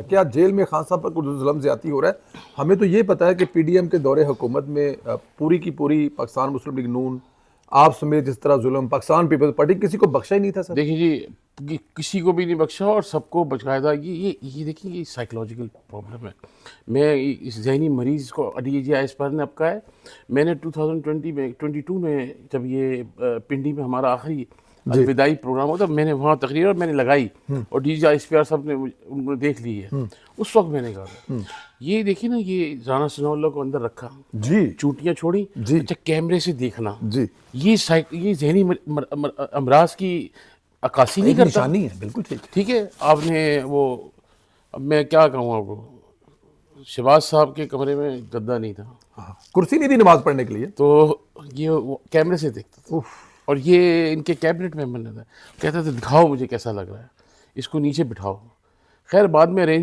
کیا جیل میں خان صاحب پر کچھ ظلم زیادتی ہو رہا ہے؟ ہمیں تو یہ پتا ہے کہ پی ڈی ایم کے دور حکومت میں پوری کی پوری پاکستان مسلم لیگ نون آپ سمیت جس طرح ظلم پاکستان پیپلز پارٹی کسی کو بخشا ہی نہیں تھا سر. دیکھیں جی کسی کو بھی نہیں بخشا اور سب کو باقاعدہ یہ دیکھیں یہ سائیکلوجیکل پرابلم ہے. میں اس ذہنی مریض کو ڈی جی آئیس پر نے اب کہا ہے. میں نے 2022 میں جب یہ پنڈی میں ہمارا آخری الوداعی پروگرام ہوتا میں نے وہاں تقریر اور میں نے لگائی اور D G I S P R صاحب نے ان کو دیکھ لی ہے. اس وقت میں نے کہا یہ دیکھیے نا یہ رانا ثناء اللہ کو اندر رکھا جی چوٹیاں چھوڑی جی اچھا کیمرے سے دیکھنا جی یہ ذہنی امراض کی عکاسی نہیں ایک کرتا. نشانی ہے. بالکل ٹھیک. ٹھیک ہے آپ نے وہ اب میں کیا کہوں آپ کو شہباز صاحب کے کمرے میں گدا نہیں تھا کرسی نہیں تھی نماز پڑھنے کے لیے تو یہ وہ کیمرے سے دیکھتا تھا. اور یہ ان کے کیبنٹ ممبر نے تھا کہتا تھا دکھاؤ مجھے کیسا لگ رہا ہے اس کو نیچے بٹھاؤ. خیر بعد میں ارینج